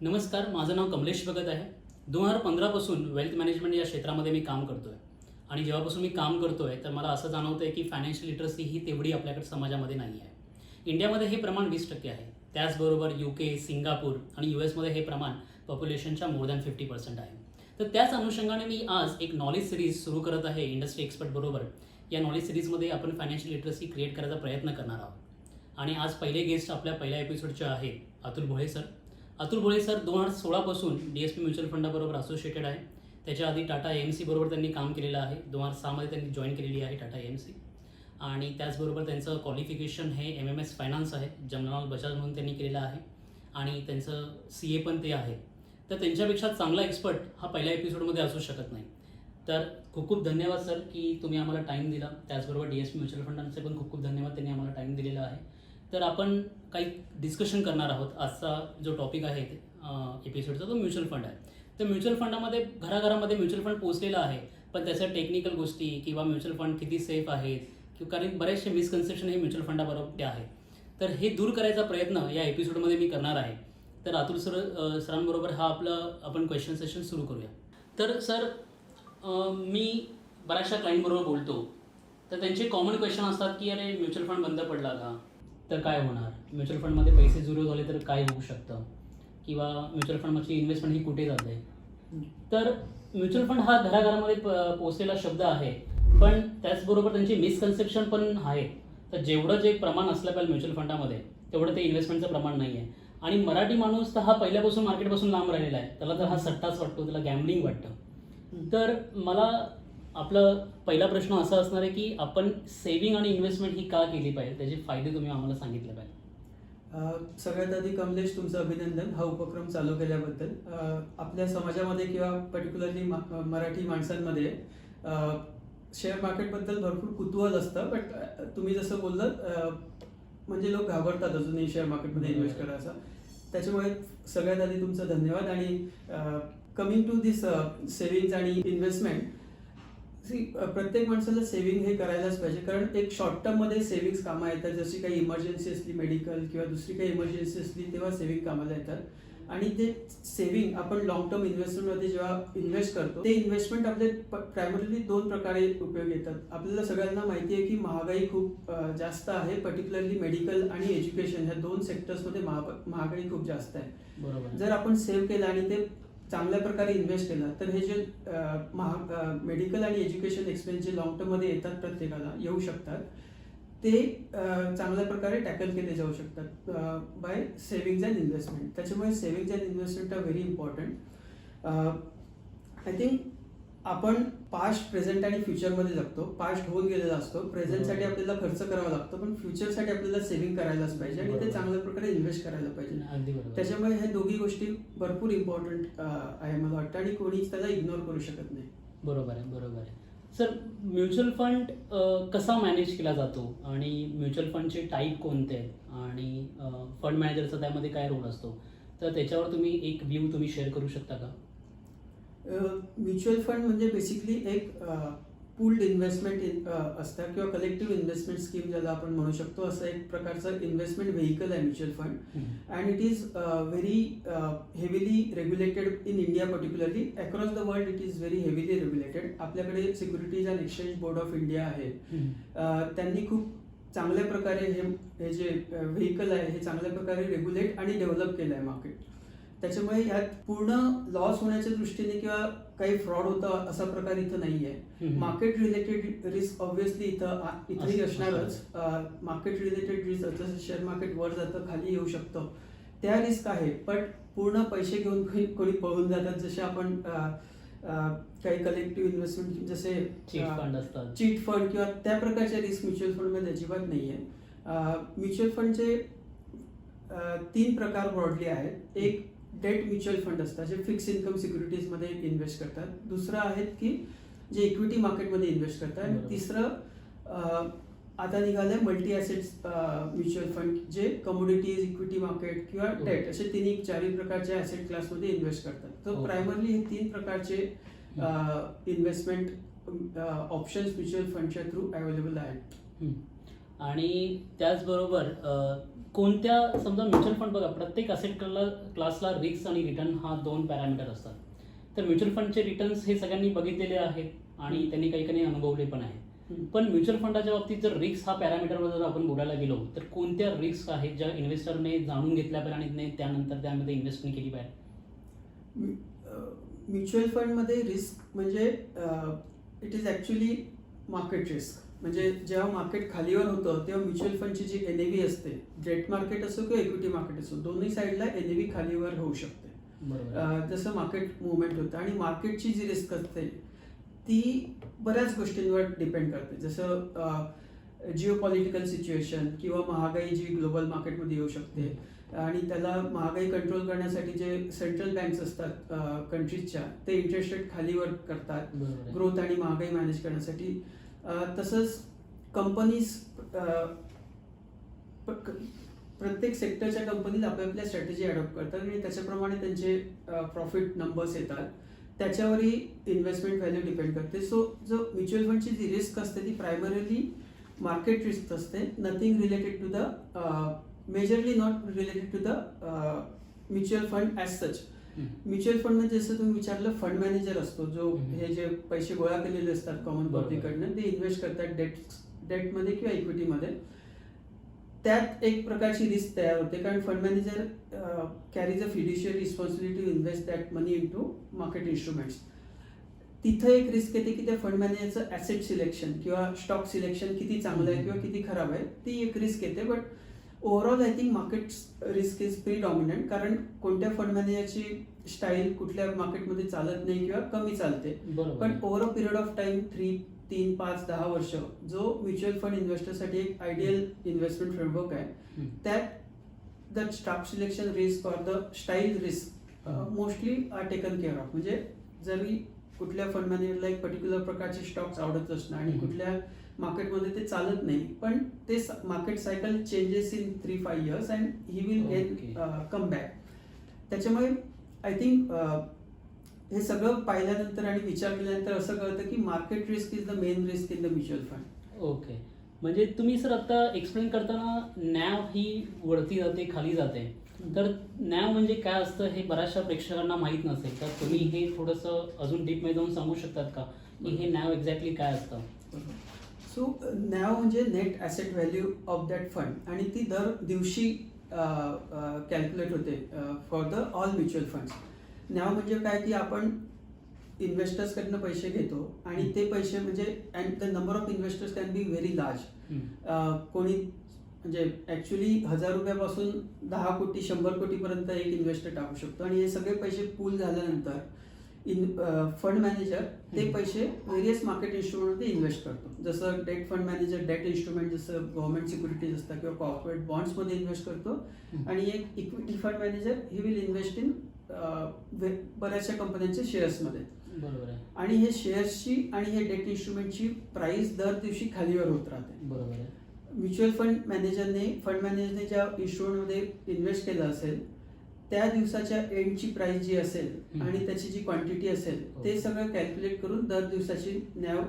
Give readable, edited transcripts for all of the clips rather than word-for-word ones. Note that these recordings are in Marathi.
नमस्कार, माझं नाव कमलेश भगत आहे. 2015 पासून वेल्थ मॅनेजमेंट या क्षेत्रामध्ये मी काम करतो आहे आणि जेव्हापासून मी काम करतो आहे तर मला असं जाणवतं आहे की फायनान्शियल लिटरसी ही तेवढी आपल्याकडे समाजामध्ये नाही आहे. इंडियामध्ये हे प्रमाण 20% आहे. त्याचबरोबर UK, सिंगापूर आणि US मध्ये हे प्रमाण पॉप्युलेशनच्या मोर दॅन 50% आहे. तर त्याच अनुषंगाने मी आज एक नॉलेज सिरीज सुरू करत आहे इंडस्ट्री एक्सपर्ट बरोबर. या नॉलेज सिरीजमध्ये आपण फायनान्शियल लिटरसी क्रिएट करायचा प्रयत्न करणार आहोत आणि आज पहिले गेस्ट आपल्या पहिल्या एपिसोडचे आहे अतुल भोळे सर. अतुल भोळे सर 2016 पासून DSP म्युच्युअल फंडाबरोबर असोसिएटेड आहे. त्याच्या आधी टाटा AMC बरोबर त्यांनी काम केलेलं आहे. 2006 मध्ये त्यांनी जॉईन केलेली आहे टाटा AMC आणि त्याचबरोबर त्यांचं क्वालिफिकेशन हे MMS फायनान्स आहे. जमनालाल बजाज म्हणून त्यांनी केलेलं आहे आणि त्यांचं CA पण ते आहे. तर त्यांच्यापेक्षा चांगला एक्सपर्ट हा पहिल्या एपिसोडमध्ये असू शकत नाही. तर खूप खूप धन्यवाद सर की तुम्ही आम्हाला टाईम दिला. त्याचबरोबर DSP म्युच्युअल फंडांचे पण खूप खूप धन्यवाद, त्यांनी आम्हाला टाईम दिलेला आहे. तर आपण काही डिस्कशन करणार आहोत. आजचा जो टॉपिक आहे एपिसोडचा तो म्युच्युअल फंड आहे. तर म्युच्युअल फंडामध्ये घराघरामध्ये म्युच्युअल फंड पोचलेला आहे, पण त्याच्या टेक्निकल गोष्टी किंवा म्युच्युअल फंड किती सेफ आहेत किंवा कारण बरेचसे मिसकन्सेप्शन हे म्युच्युअल फंडाबरोबर आहे. तर हे दूर करायचा प्रयत्न या एपिसोडमध्ये मी करणार आहे. तर अतुल सरांबरोबर हा आपण क्वेश्चन सेशन सुरू करूया. तर सर, मी बऱ्याचशा क्लायंटबरोबर बोलतो तर त्यांचे कॉमन क्वेश्चन असतात की अरे म्युच्युअल फंड बंद पडला का, तर काय होणार, म्युच्युअल फंडमध्ये पैसे झिरो झाले तर काय होऊ शकतं, किंवा म्युच्युअल फंडची इन्व्हेस्टमेंट ही कुठे जाते. तर म्युच्युअल फंड हा घराघरामध्ये पोचलेला शब्द आहे, पण त्याचबरोबर त्यांची मिसकन्सेप्शन पण आहे. तर जेवढं जे प्रमाण असलं पाहिजे म्युच्युअल फंडामध्ये तेवढं ते इन्व्हेस्टमेंटचं प्रमाण नाही आहे. आणि मराठी माणूस तर हा पहिल्यापासून मार्केटपासून लांब राहिलेला आहे. त्याला तर हा सट्टाच वाटतो, त्याला गॅम्बलिंग वाटतं. तर मला आपला पहिला प्रश्न असा असणार आहे की आपण सेव्हिंग आणि इन्व्हेस्टमेंट ही का केली पाहिजे, त्याचे फायदे तुम्ही आम्हाला सांगितले पाहिजे. सगळ्यात आधी कमलेश, तुमचं अभिनंदन हा उपक्रम चालू केल्याबद्दल. आपल्या समाजामध्ये किंवा पर्टिक्युलरली मराठी माणसांमध्ये शेअर मार्केटबद्दल भरपूर कुतूहल असतं, बट तुम्ही जसं बोललात म्हणजे लोक घाबरतात अजूनही शेअर मार्केटमध्ये इन्व्हेस्ट करायचा. त्याच्यामुळे सगळ्यात आधी तुमचं धन्यवाद. आणि कमिंग टू दिस सेव्हिंग्ज आणि इन्व्हेस्टमेंट, प्रत्येक माणसाला सेव्हिंग हे करायलाच पाहिजे, कारण एक शॉर्ट टर्ममध्ये सेव्हिंग्स कामा येतात. जशी काही इमर्जन्सी असली, मेडिकल किंवा दुसरी काही इमर्जन्सी असली तेव्हा सेव्हिंग कामाला येतात. आणि ते सेव्हिंग आपण लॉंग टर्म इन्व्हेस्टमेंटमध्ये जेव्हा इन्व्हेस्ट करतो ते इन्व्हेस्टमेंट आपले प्रायमरीली दोन प्रकारे उपयोग येतात. आपल्याला सगळ्यांना माहिती आहे की महागाई खूप जास्त आहे, पर्टिक्युलरली मेडिकल आणि एज्युकेशन ह्या दोन सेक्टर्समध्ये महागाई खूप जास्त आहे. बरोबर. जर आपण सेव्ह केलं आणि ते चांगल्या प्रकारे इन्व्हेस्ट केला तर हे जे मेडिकल आणि एज्युकेशन एक्सपेन्स जे लॉंग टर्ममध्ये येतात, प्रत्येकाला येऊ शकतात, ते चांगल्या प्रकारे टॅकल केले जाऊ शकतात बाय सेव्हिंग्ज अँड इन्व्हेस्टमेंट. त्याच्यामुळे savings and investment are very important. I think आपण पास्ट, प्रेझेंट आणि फ्युचरमध्ये जगतो. पास्ट होऊन गेलेला असतो, प्रेझेंटसाठी आपल्याला खर्च करावा लागतो, पण फ्युचरसाठी आपल्याला सेव्हिंग करायलाच पाहिजे आणि ते चांगल्या प्रकारे इन्व्हेस्ट करायला पाहिजे. अगदी बरोबर. त्याच्यामुळे हे दोघी गोष्टी भरपूर इम्पॉर्टंट आहे मला वाटतं, आणि कोणीच त्याला इग्नोर करू शकत नाही. बरोबर आहे, बरोबर आहे. सर, म्युच्युअल फंड कसा मॅनेज केला जातो आणि म्युच्युअल फंडचे टाईप कोणते आहेत आणि फंड मॅनेजरचा त्यामध्ये काय रोल असतो, तर त्याच्यावर तुम्ही एक व्ह्यू तुम्ही शेअर करू शकता का? म्युच्युअल फंड म्हणजे बेसिकली एक पूल्ड इन्व्हेस्टमेंट असतं किंवा कलेक्टिव्ह इन्व्हेस्टमेंट स्कीम ज्याला आपण म्हणू शकतो, असं एक प्रकारचं इन्व्हेस्टमेंट व्हेकल आहे mutual fund. And it is very heavily regulated in India, particularly across the world it is very heavily regulated. आपल्याकडे securities and exchange board of India आहे, त्यांनी खूप चांगल्या प्रकारे हे जे व्हेकल आहे हे चांगल्या प्रकारे रेग्युलेट आणि डेव्हलप केलं आहे मार्केट. त्याच्यामुळे यात पूर्ण लॉस होण्याच्या दृष्टीने किंवा काही फ्रॉड होतं असा प्रकार इथं नाही आहे. मार्केट रिलेटेड रिस्क ऑब्व्हियसली इथेही असणारच. मार्केट रिलेटेड रिस्क, जसं शेअर मार्केट वर जातं खाली येऊ शकतं, त्या रिस्क आहे. पण पूर्ण पैसे घेऊन कोणी पळून जातात, जसे आपण काही कलेक्टिव्ह इन्व्हेस्टमेंट जसे चीट फंड किंवा त्या प्रकारच्या रिस्क म्युच्युअल फंडमध्ये अजिबात नाही आहे. म्युच्युअल फंडचे 3 प्रकार ब्रॉडली आहेत. एक डेट म्युच्युअल फंड असतात जे फिक्स इन्कम सिक्युरिटीजमध्ये इन्व्हेस्ट करतात. दुसरं आहेत की जे इक्विटी मार्केटमध्ये इन्व्हेस्ट करतात. आणि तिसरं आता निघालंय मल्टी ॲसेट्स म्युच्युअल फंड, जे कमोडिटीज, इक्विटी मार्केट किंवा डेट असे 4 प्रकारच्या ॲसेट क्लासमध्ये इन्व्हेस्ट करतात. तर प्रायमरली हे 3 प्रकारचे इन्व्हेस्टमेंट ऑप्शन्स म्युच्युअल फंडच्या थ्रू अवेलेबल आहेत. आणि त्याचबरोबर कोणत्या समजा म्युच्युअल फंड बघा, प्रत्येक असेट क्लासला रिस्क आणि रिटर्न हा 2 पॅरामीटर असतात. तर म्युच्युअल फंडचे रिटर्न्स हे सगळ्यांनी बघितलेले आहेत आणि त्यांनी काही अनुभवले पण आहे. पण म्युच्युअल फंडाच्या बाबतीत जर रिस्क हा पॅरामीटरवर जर आपण बोलायला गेलो तर कोणत्या रिस्क आहेत ज्या इन्व्हेस्टरने जाणून घेतल्या पाहिजे आणि त्यानंतर त्यामध्ये इन्व्हेस्टमेंट केली पाहिजे? म्युच्युअल फंडमध्ये रिस्क म्हणजे it is actually market risk. म्हणजे जेव्हा मार्केट खालीवर होतं तेव्हा म्युच्युअल फंडची जी NAV असते, डेट मार्केट असो किंवा इक्विटी मार्केट असो, दोन्ही साईडला NAV खालीवर होऊ शकते जसं मार्केट मुवमेंट होतं. आणि मार्केटची जी रिस्क असते ती बऱ्याच गोष्टींवर डिपेंड करते, जसं जिओ पॉलिटिकल सिच्युएशन किंवा महागाई जी ग्लोबल मार्केटमध्ये येऊ शकते. आणि त्याला महागाई कंट्रोल करण्यासाठी जे सेंट्रल बँक्स असतात कंट्रीजच्या, ते इंटरेस्ट रेट खालीवर करतात ग्रोथ आणि महागाई मॅनेज करण्यासाठी. तसंच कंपनीज, प्रत्येक सेक्टरच्या कंपनीज आपापल्या स्ट्रॅटेजी अडॉप्ट करतात आणि त्याच्याप्रमाणे त्यांचे प्रॉफिट नंबर्स येतात. त्याच्यावरही इन्व्हेस्टमेंट व्हॅल्यू डिपेंड करते. सो जो म्युच्युअल फंडची जी रिस्क असते ती प्रायमरीली मार्केट रिस्क असते, nothing related to the majorly not related to the mutual fund as such. Mutual fund म्हणजे जसं तुम्ही विचारलं, फंड मॅनेजर असतो जो हे जे पैसे गोळा केलेले असतात कॉमन पब्लिककडनं, ते इन्व्हेस्ट करतात डेटमध्ये किंवा इक्विटीमध्ये. त्यात एक प्रकारची रिस्क तयार होते, कारण fund manager carries a fiduciary responsibility to invest that money in to market instruments. तिथं एक रिस्क येते की त्या फंड मॅनेजरचं ॲसेट सिलेक्शन किंवा स्टॉक सिलेक्शन किती चांगलं आहे किंवा किती खराब आहे, ती एक रिस्क येते. But overall I think market risk is pre dominant, कारण कोणत्या फंड मॅनेजरची स्टाईल कुठल्या मार्केटमध्ये चालत नाही किंवा कमी चालते. पण over a period of time 3, 5, 10 वर्ष जो म्युच्युअल फंड इन्व्हेस्टरसाठी एक आयडियल इन्व्हेस्टमेंट फ्रेमवर्क आहे, त्यात the stock selection risk or the style risk mostly are taken care of. म्हणजे जरी कुठल्या फंड मॅनेजरला एक पर्टिक्युलर प्रकारचे स्टॉक्स आवडत असणं आणि कुठल्या मार्केटमध्ये ते चालत नाही, पण ते market cycle changes in 3-5 years and he will gain come back. त्याच्यामुळे आय थिंक हे सगळं पाहिल्यानंतर आणि विचार केल्यानंतर असं कळतं की market risk is the main risk in the mutual fund. Okay, म्हणजे तुम्ही सर आता एक्सप्लेन करताना नॅव ही वरती जाते खाली जाते, तर नॅव म्हणजे काय असतं हे बऱ्याचशा प्रेक्षकांना माहीत नसेल, तर तुम्ही हे थोडंसं अजून डीपमध्ये जाऊन सांगू शकतात का की हे नॅव एक्झॅक्टली काय असतं? सो नॅव म्हणजे net asset value of that fund, आणि ती दर दिवशी कॅल्क्युलेट होते for the all mutual funds. NAV म्हणजे काय की आपण इन्व्हेस्टर्सकडनं पैसे घेतो आणि ते पैसे म्हणजे and the number of investors can be very large. कोणी म्हणजे ॲक्च्युली 1000 रुपयापासून 10 कोटी 100 कोटीपर्यंत एक इन्व्हेस्टर टाकू शकतो. आणि हे सगळे पैसे पूल झाल्यानंतर फंड मॅनेजर ते पैसे व्हेरियस मार्केट इन्स्ट्रुमेंटमध्ये इन्व्हेस्ट करतो. जसं debt fund manager debt instrument जसं गव्हर्नमेंट सिक्युरिटीज असतात किंवा कॉर्पोरेट बॉन्ड्समध्ये इन्व्हेस्ट करतो. आणि एक equity fund manager he will invest in बऱ्याचशा कंपन्यांच्या शेअर्समध्ये. बरोबर आहे. आणि हे शेअर्सची आणि हे डेट इन्स्ट्रुमेंटची प्राइस दर दिवशी खालीवर होत राहते. बरोबर आहे. म्युच्युअल फंड मॅनेजरने ज्या इन्स्ट्रुमेंटमध्ये इन्व्हेस्ट केलं असेल त्या दिवसाच्या एंडची प्राइस जी असेल आणि त्याची जी क्वांटिटी असेल ते सगळं कॅल्क्युलेट करून दर दिवसाची नॅव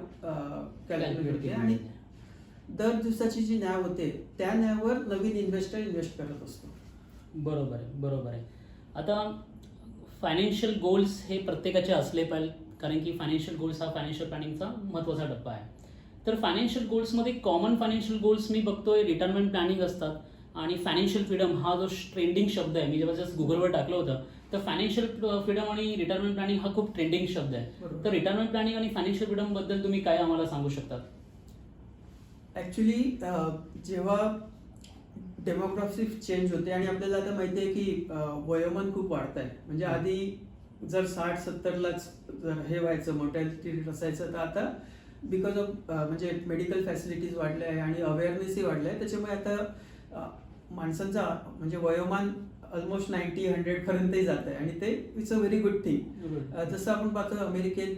कॅल्क्युलेट होते. आणि दर दिवसाची जी नॅव होते त्या नॅववर नवीन इन्व्हेस्टर इन्व्हेस्ट करत असतो. बरोबर आहे, बरोबर आहे. आता फायनान्शियल गोल्स हे प्रत्येकाचे असले पाहिजे, कारण की फायनान्शियल गोल्स हा फायनान्शियल प्लॅनिंगचा महत्त्वाचा टप्पा आहे. तर फायनान्शियल गोल्समध्ये कॉमन फायनान्शियल गोल्स मी बघतोय रिटायरमेंट प्लॅनिंग असतात आणि फायनान्शियल फ्रीडम हा जो ट्रेंडिंग शब्द आहे, मी जेव्हा जस्ट गुगलवर टाकलं होतं तर फायनान्शियल फ्रीडम आणि रिटायरमेंट प्लॅनिंग हा खूप ट्रेंडिंग शब्द आहे. तर रिटायरमेंट प्लॅनिंग आणि फायनान्शियल फ्रीडम बद्दल तुम्ही काय आम्हाला सांगू शकतात? ॲक्च्युली जेव्हा डेमोग्राफी चेंज होते आणि आपल्याला आता माहिती आहे की वयोमान खूप वाढत आहे. म्हणजे आधी जर 60-70लाच जर हे व्हायचं मोर्टॅलिटी रेट असायचं, तर आता बिकॉज ऑफ म्हणजे मेडिकल फॅसिलिटीज वाढल्या आहे आणि अवेअरनेसही वाढलं आहे, त्याच्यामुळे आता माणसांचा म्हणजे वयोमान ऑलमोस्ट 90-100 पर्यंतही जात आहे आणि ते it's a very good thing. जसं आपण पाहतो अमेरिकेत,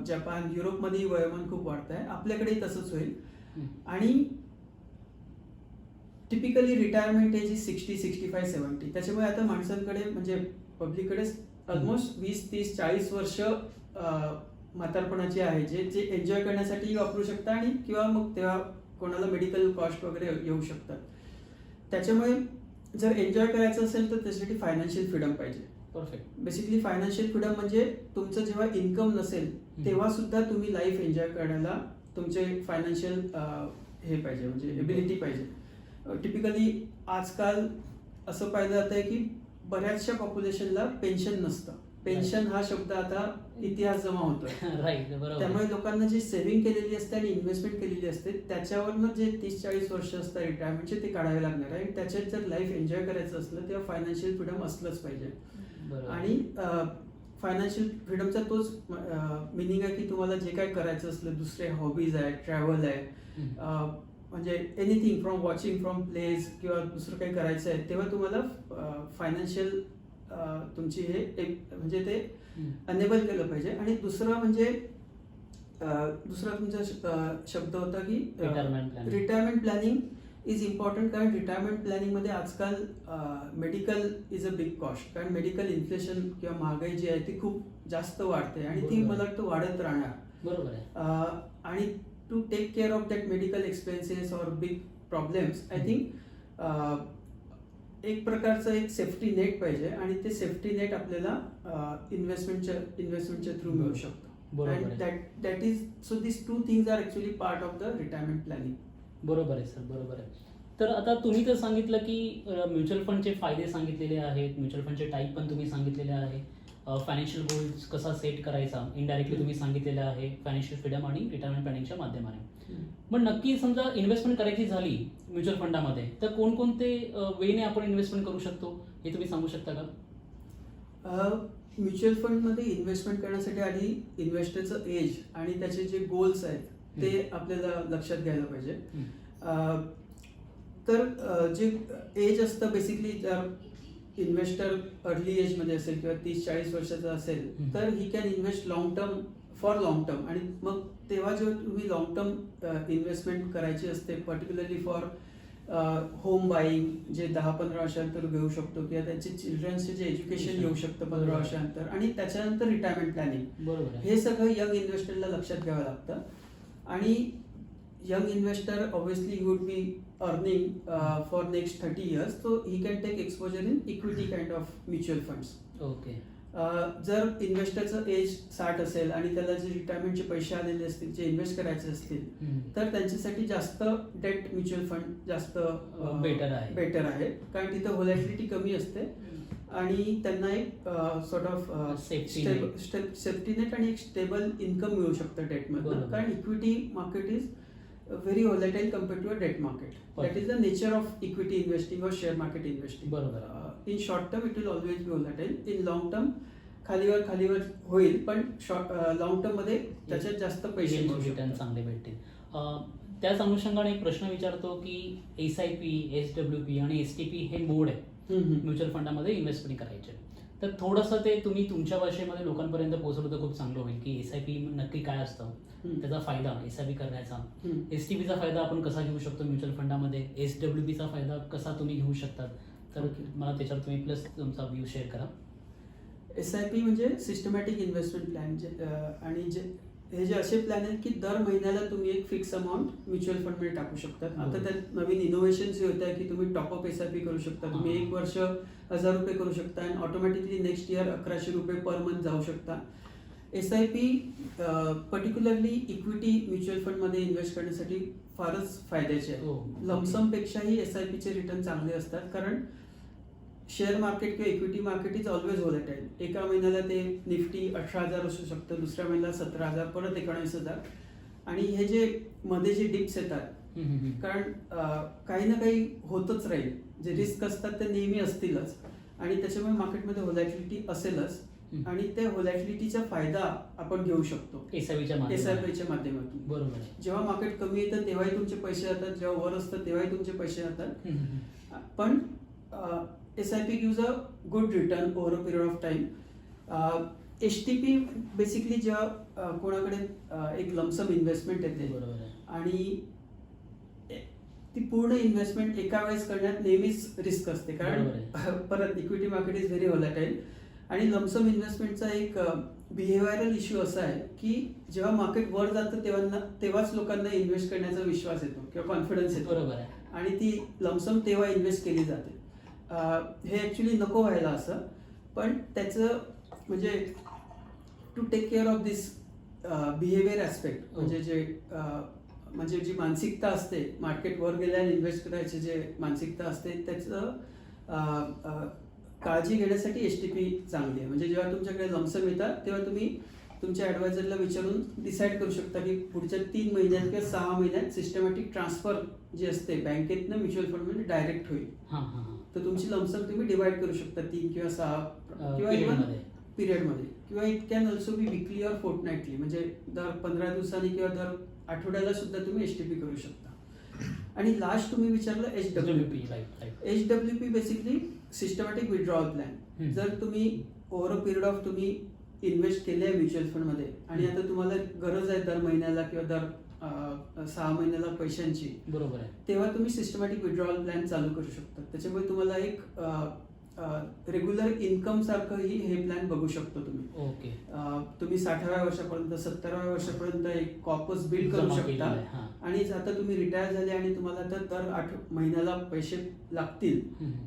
जपान, युरोपमध्येही वयोमान खूप वाढत आहे, आपल्याकडेही तसंच होईल. आणि टिपिकली रिटायरमेंट एज इज 60, 65, 70. त्याच्यामुळे आता माणसांकडे म्हणजे पब्लिककडे ऑलमोस्ट 20, 30, 40 वर्ष म्हातारपणाची आहे जे एन्जॉय करण्यासाठी वापरू शकता आणि किंवा मग तेव्हा कोणाला मेडिकल कॉस्ट वगैरे येऊ शकतात. त्याच्यामुळे जर एन्जॉय करायचं असेल तर त्याच्यासाठी फायनान्शियल फ्रीडम पाहिजे. परफेक्ट. बेसिकली फायनान्शियल फ्रीडम म्हणजे तुमचं जेव्हा इन्कम नसेल तेव्हा सुद्धा तुम्ही लाईफ एन्जॉय करायला तुमचे फायनान्शियल हे पाहिजे, म्हणजे एबिलिटी पाहिजे. टिपिकली आजकाल असं पाहिलं जात आहे की बऱ्याचशा पॉप्युलेशनला पेन्शन नसतं. पेन्शन हा शब्द आता इतिहास जमा होतोय. राईट, बरोबर. त्यामुळे लोकांना जी सेव्हिंग केलेली असते आणि इन्व्हेस्टमेंट केलेली असते त्याच्यावरनं जे 30-40 वर्ष असतात रिटायरमेंटचे ते काढावे लागणार आहे. आणि त्याच्यात जर लाईफ एन्जॉय करायचं असलं तेव्हा फायनान्शियल फ्रीडम असलंच पाहिजे. आणि फायनान्शियल फ्रीडमचा तोच मिनिंग आहे की तुम्हाला जे काय करायचं असलं, दुसरे हॉबीज आहे, ट्रॅव्हल आहे, म्हणजे anything from watching from plays किंवा दुसरं काही करायचं आहे तेव्हा तुम्हाला फायनान्शियल तुमची म्हणजे ते अनेबल केलं पाहिजे. आणि दुसरा म्हणजे दुसरा तुमचा शब्द होता की रिटायरमेंट प्लॅनिंग इज इम्पॉर्टंट. कारण रिटायरमेंट प्लॅनिंग मध्ये आजकाल medical is a big cost. कारण मेडिकल इन्फ्लेशन किंवा महागाई जी आहे ती खूप जास्त वाढते आणि ती मला वाटतं वाढत राहणार. बरोबर आहे. आणि to take care of that medical expenses or big problems I think एक प्रकारचं एक सेफ्टी नेट पाहिजे आणि ते सेफ्टी नेट आपल्याला इन्व्हेस्टमेंटच्या थ्रू मिळू शकतो. And that is so this two things are actually part of the retirement planning. बरोबर आहे सर, बरोबर आहे. तर आता तुम्ही तर सांगितलं की म्युच्युअल फंडचे फायदे सांगितलेले आहेत, म्युच्युअल फंडचे टाईप पण तुम्ही सांगितलेले आहे, फायनान्शियल गोल्स कसा सेट करायचा इनडायरेक्टली तुम्ही सांगितलेलं आहे, फायनान्शियल फ्रीडम आणि रिटायरमेंट प्लॅनिंगच्या माध्यमाने. पण नक्की समजा इन्व्हेस्टमेंट करायची झाली म्युच्युअल फंडामध्ये तर कोणकोणते वेने आपण इन्व्हेस्टमेंट करू शकतो हे तुम्ही सांगू शकता का? म्युच्युअल फंडमध्ये इन्व्हेस्टमेंट करण्यासाठी आधी इन्व्हेस्टरचं एज आणि त्याचे जे गोल्स आहेत ते आपल्याला लक्षात घ्यायला पाहिजे. तर जे एज असतं बेसिकली इन्व्हेस्टर अर्ली एजमध्ये असेल किंवा 30-40 वर्षाचा असेल तर he can invest long term for long term. आणि मग तेव्हा जेव्हा तुम्ही लॉंग टर्म इन्व्हेस्टमेंट करायची असते पर्टिक्युलरली फॉर होम बाईंग जे 10-15 वर्षानंतर घेऊ शकतो किंवा त्यांचे चिल्ड्रन्सचे जे एज्युकेशन घेऊ शकतं 15 वर्षानंतर आणि त्याच्यानंतर रिटायरमेंट प्लॅनिंग, बरोबर हे सगळं यंग इन्व्हेस्टरला लक्षात घ्यावं लागतं. आणि young investor obviously would be earning for next 30 years, so he can take exposure in equity kind of mutual funds. Okay. जर इन्व्हेस्टरचं एज 60 असेल आणि त्याला जे रिटायरमेंटचे पैसे आलेले असतील जे इन्व्हेस्ट करायचे असतील तर त्यांच्यासाठी जास्त डेट म्युच्युअल फंड जास्त बेटर आहे. कारण तिथं व्हॉलॅटिलिटी कमी असते आणि त्यांना एक सॉर्ट ऑफ सेफ्टी नेट आणि एक स्टेबल इन्कम मिळू शकतं डेटमधून. कारण equity market is very volatile compared to a debt market. That is the nature of equity investing or share market investing. In short term it will always be volatile. In long term खालीवर होईल पण लॉंग टर्म मध्ये त्याच्यात जास्त पैसे रिटर्न चांगले भेटतील. त्याच अनुषंगाने एक प्रश्न विचारतो की SIP, SWP आणि STP हे मोड आहे म्युच्युअल फंडामध्ये इन्व्हेस्टमेंट करायचे. तर थोडंसं ते तुम्ही तुमच्या भाषेमध्ये लोकांपर्यंत पोहोचवलं तर खूप चांगलं होईल की SIP नक्की काय असतं, त्याचा फायदा SIP करण्याचा, STPचा फायदा आपण कसा घेऊ शकतो म्युच्युअल फंडामध्ये, SWPचा फायदा कसा तुम्ही घेऊ शकतात. तर मला त्याच्यावर तुम्ही प्लस तुमचा व्ह्यू शेअर करा. SIP म्हणजे सिस्टमॅटिक इन्व्हेस्टमेंट प्लॅन आणि हे जे असे प्लॅन आहेत की दर महिन्याला तुम्ही एक फिक्स अमाऊंट म्युच्युअल फंडमध्ये टाकू शकतात. आता त्यात नवीन इनोव्हेशन्स होत आहे की तुम्ही टॉपअप SIP करू शकता. तुम्ही 1 वर्ष 1000 रुपये करू शकता आणि ऑटोमॅटिकली नेक्स्ट इयर 1100 रुपये पर मंथ जाऊ शकता. SIP पर्टिक्युलरली इक्विटी म्युच्युअल फंडमध्ये इन्व्हेस्ट करण्यासाठी फारच फायद्याचे आहे. लमसम पेक्षाही SIPचे रिटर्न चांगले असतात. कारण शेअर मार्केट किंवा इक्विटी मार्केट इज ऑलवेज व्हॉलेटाईल. एका महिन्याला ते निफ्टी 18,000 असू शकतं, दुसऱ्या महिन्याला 17,000, परत 19,000. आणि हे जे मध्ये जे डिप्स येतात कारण काही ना काही होतच राहील. जे रिस्क असतात ते नेहमी असतीलच आणि त्याच्यामुळे मार्केटमध्ये व्हॉलॅटिलिटी असेलच आणि त्या व्हॉलॅटिलिटीचा फायदा आपण घेऊ शकतो SIPच्या माध्यमातून. बरोबर. जेव्हा मार्केट कमी येतं तेव्हाही तुमचे पैसे जातात, जेव्हा वर असतं तेव्हाही तुमचे पैसे जातात. पण SIP gives a good return over a period of time. STP basically जेव्हा कोणाकडे एक लमसम इन्व्हेस्टमेंट येते आणि ती पूर्ण इन्व्हेस्टमेंट एका वेळेस करण्यात नेहमीच रिस्क असते. कारण परत इक्विटी मार्केट इज व्हेरी व्हॉलॅटाईल आणि लमसम इन्व्हेस्टमेंटचा एक बिहेवियरल इश्यू असा आहे की जेव्हा मार्केट वर जातं तेव्हाच लोकांना इन्व्हेस्ट करण्याचा विश्वास येतो किंवा कॉन्फिडन्स येतो. बरोबर आहे. आणि ती लमसम तेव्हा इन्व्हेस्ट केली जाते. हे ॲक्च्युली नको व्हायला असं, पण त्याचं म्हणजे to take care of this behaviour aspect म्हणजे जी मानसिकता असते मार्केट वर गेल्याने इन्व्हेस्ट करायची जे मानसिकता असते त्याचं काळजी घेण्यासाठी HTP चांगली आहे. म्हणजे जेव्हा तुमच्याकडे लमसम येतात तेव्हा तुम्ही तुमच्या ॲडवायझरला विचारून डिसाईड करू शकता की पुढच्या 3 महिन्यात किंवा 6 महिन्यात सिस्टमॅटिक ट्रान्सफर जी असते बँकेतनं म्युच्युअल फंडमध्ये डायरेक्ट होईल. तर तुमची लमसम तुम्ही डिवाइड करू शकता 3 किंवा 6 किंवा इव्हन पिरियडमध्ये, किंवा it can also be weekly or fortnightly, म्हणजे दर 15 दिवसांनी किंवा दर आठवड्याला सुद्धा तुम्ही HTP करू शकता. आणि लास्ट तुम्ही विचारलं HWP basically systematic withdrawal plan. जर तुम्ही ओव्हर अ पिरियड ऑफ तुम्ही इन्व्हेस्ट केले आहे म्युच्युअल फंडमध्ये आणि आता तुम्हाला गरज आहे दर महिन्याला किंवा दर 6 महिन्याला पैशांची, बरोबर आहे, तेव्हा तुम्ही सिस्टमॅटिक विड्रॉवल प्लॅन चालू करू शकता. त्याच्यामुळे तुम्हाला एक रेग्युलर इन्कम सारखंही हे प्लॅन बघू शकतो तुम्ही. ओके. तुम्ही 60व्या वर्षापर्यंत 70व्या वर्षापर्यंत एक कॉर्पस बिल्ड करू शकता. आणि आता तुम्ही रिटायर झाले आणि तुम्हाला तर दर 8 महिन्याला पैसे लागतील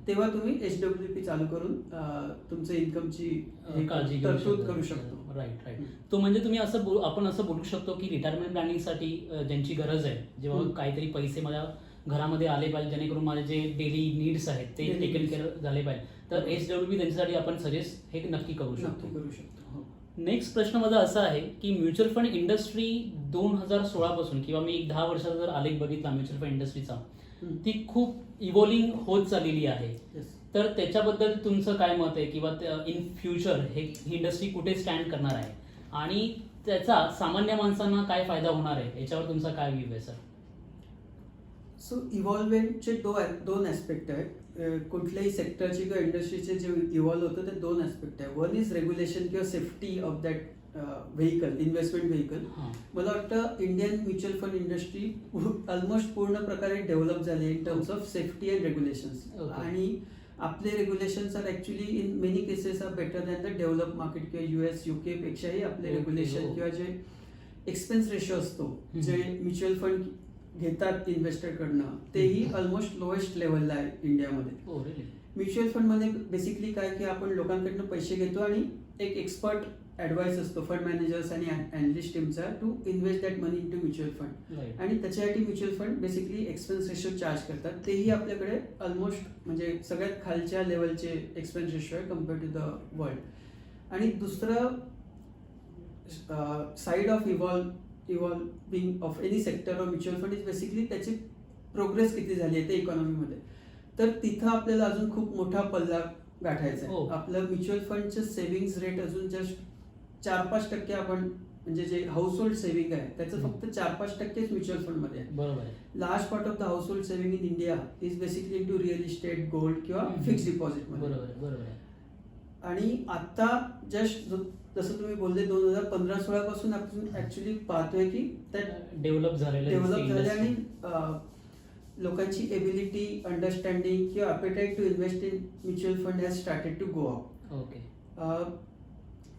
तेव्हा तुम्ही HWP चालू करून तुमच्या इन्कमची काळजी तरतूद करू शकतो. राईट. तो म्हणजे तुम्ही आपण असं बोलू शकतो की रिटायरमेंट प्लॅनिंगसाठी ज्यांची गरज आहे, जेव्हा काहीतरी पैसे माझ्या घरामध्ये आले पाहिजे जेणेकरून माझे जे डेली नीड्स आहेत ते टेकन केअर झाले पाहिजे, तर HWP त्यांच्यासाठी आपण सजेस्ट हे नक्की करू शकतो. नेक्स्ट प्रश्न माझा असा आहे की म्युच्युअल फंड इंडस्ट्री 2016 पासून किंवा मी 10 वर्षाचा जर आलेख बघितला म्युच्युअल फंड इंडस्ट्रीचा, ती खूप इव्हॉल्विंग होत चाललेली आहे. तर त्याच्याबद्दल तुमचं काय मत आहे किंवा इन फ्युचर ही इंडस्ट्री कुठे स्टँड करणार आहे आणि त्याचा सामान्य माणसांना काय फायदा होणार आहे, याच्यावर तुमचा काय व्ह्यू आहे सर? सो इव्हॉल्वमेंटचे 2 ॲस्पेक्ट आहेत. कुठल्याही सेक्टरची किंवा इंडस्ट्रीचे जे इव्हॉल्व होतं ते 2 ॲस्पेक्ट आहे. वन इज रेग्युलेशन किंवा safety of that vehicle, investment vehicle. मला वाटतं Indian mutual fund industry almost पूर्ण प्रकारे डेव्हलप झाली in terms of safety and regulations. आणि आपले regulations are actually in many cases are better than the develop market किंवा US UK पेक्षाही आपले रेग्युलेशन किंवा जे एक्सपेन्स रेशो असतो जे म्युच्युअल फंड घेतात इन्व्हेस्टरकडनं तेही ऑलमोस्ट लोएस्ट लेवलला आहे इंडियामध्ये. म्युच्युअल फंडमध्ये बेसिकली काय की आपण लोकांकडनं पैसे घेतो आणि एक एक्सपर्ट ॲडवाइस असतो फंड मॅनेजर्स आणि अॅनालिस्ट टीमचा to invest that money in to mutual fund. आणि त्याच्यासाठी mutual fund basically expense ratio charge करतात. तेही आपल्याकडे ऑलमोस्ट म्हणजे सगळ्यात खालच्या लेवलचे एक्सपेन्स रेशो आहे कम्पेअर टू द वर्ल्ड. आणि दुसरं side of evolving of any sector of mutual fund is basically त्याची प्रोग्रेस किती झाली आहे ते इकॉनॉमीमध्ये. तर तिथं आपल्याला अजून खूप मोठा पल्ला गाठायचा आहे. आपलं म्युच्युअल फंडचं सेव्हिंग्स रेट अजून जस्ट 4-5% आपण म्हणजे जे हाऊस होल्ड सेव्हिंग आहे त्याचं फक्त 4-5% म्युच्युअल फंडमध्ये आहे. बरोबर. Large part of the household saving in India is basically in to real estate, gold किंवा फिक्स डिपॉझिटमध्ये. बरोबर. आणि आता जस्ट जसं तुम्ही बोलले 2015-16 पासून आपण ऍक्च्युली पाहतोय की डेव्हलप झाले आणि लोकांची एबिलिटी, अंडरस्टँडिंग किंवा appetite to invest in mutual fund has started to go up. Okay.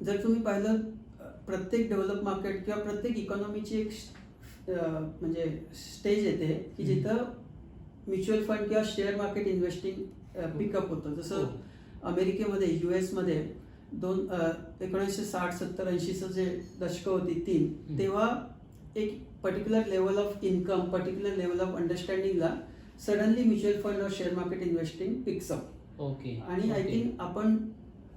जर तुम्ही पाहिलं प्रत्येक डेव्हलप मार्केट किंवा प्रत्येक इकॉनॉमीची एक म्हणजे स्टेज येते की जिथं म्युच्युअल फंड किंवा शेअर मार्केट इन्व्हेस्टिंग पिकअप होतं. जसं अमेरिकेमध्ये US मध्ये 1960, 70, 80चं जे दशकं होती 3 तेव्हा एक particular level of income, particular level of अंडरस्टँडिंगला सडनली म्युच्युअल फंड और share market investing picks up. Okay. आणि आय थिंक आपण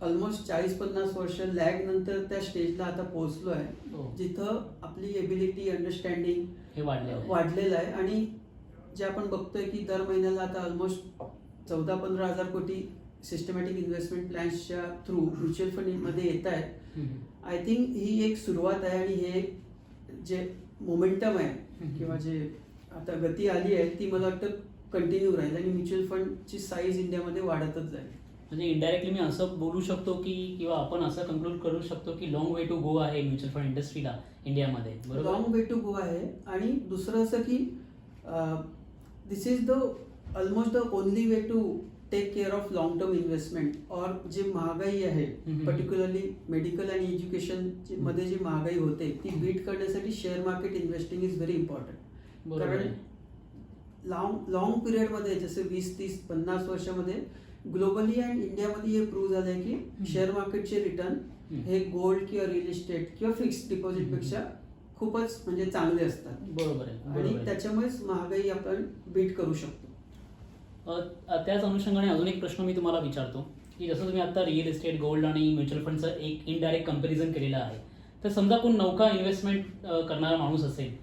ऑलमोस्ट 40-50 वर्ष लॅग नंतर त्या स्टेजला आता पोहोचलो आहे जिथं आपली एबिलिटी, अंडरस्टँडिंग हे वाढलेलं आहे. आणि जे आपण बघतोय की दर महिन्याला आता ऑलमोस्ट 14-15 हजार कोटी सिस्टमॅटिक इन्व्हेस्टमेंट प्लॅन्सच्या थ्रू म्युच्युअल फंडमध्ये येत आहेत. आय थिंक ही एक सुरुवात आहे आणि हे जे मोमेंटम आहे किंवा जे आता गती आली आहे ती मला वाटतं कंटिन्यू राहील आणि म्युच्युअल फंडची साईज इंडियामध्ये वाढतच जाईल. म्हणजे इनडायरेक्टली मी असं बोलू शकतो की किंवा आपण असं कंक्लूड करू शकतो की लॉंग वे टू गो आहे म्युच्युअल फंड इंडस्ट्रीला इंडियामध्ये. लॉंग वे टू गो आहे. आणि दुसरं असं की this is the almost the only way to take care of long term investment और जी महागाई आहे पर्टिक्युलरली मेडिकल आणि एज्युकेशन मध्ये जी महागाई होते ती बीट करण्यासाठी share market investing is very important. कारण लॉंग पिरियडमध्ये जसे 20-30-50 वर्षामध्ये ग्लोबली अँड इंडियामध्ये हे प्रूव्ह झालंय की शेअर मार्केटचे रिटर्न हे गोल्ड किंवा रिअल इस्टेट किंवा फिक्स्ड डिपॉझिट पेक्षा खूपच म्हणजे चांगले असतात. बरोबर आहे. आणि त्याच्यामुळेच महागाई आपण बीट करू शकतो. त्याच अनुषंगाने अजून एक प्रश्न मी तुम्हाला विचारतो की जसं तुम्ही आता रिअल इस्टेट, गोल्ड आणि म्युच्युअल फंडचं एक इनडायरेक्ट कम्पॅरिझन केलेलं आहे, तर समजा कोण नौका इन्व्हेस्टमेंट करणारा माणूस असेल,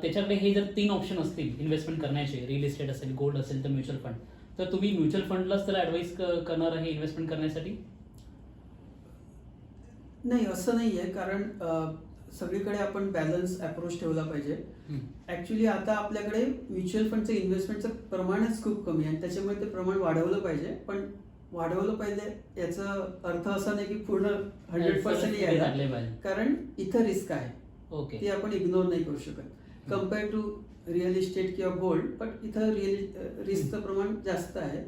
त्याच्याकडे हे जर 3 ऑप्शन असतील इन्व्हेस्टमेंट करण्याचे, रिअल इस्टेट असेल, गोल्ड असेल तर म्युच्युअल फंड, तर तुम्ही म्युच्युअल फंडलाच त्याला ॲडवाईस करणार आहे इन्व्हेस्टमेंट करण्यासाठी? नाही, असं नाही आहे. कारण सगळीकडे आपण बॅलन्स अप्रोच ठेवला पाहिजे. ऍक्च्युली आता आपल्याकडे म्युच्युअल फंडचं इन्व्हेस्टमेंटचं प्रमाणच खूप कमी आहे, त्याच्यामुळे ते प्रमाण वाढवलं पाहिजे. पण वाढवलं पाहिजे याचा अर्थ असा नाही की पूर्ण 100% यायला, कारण इथं रिस्क आहे. ओके, ती आपण इग्नोर नाही करू शकत कम्पेअर टू रिअल इस्टेट किंवा गोल्ड. पण इथं रिस्कचं प्रमाण जास्त आहे.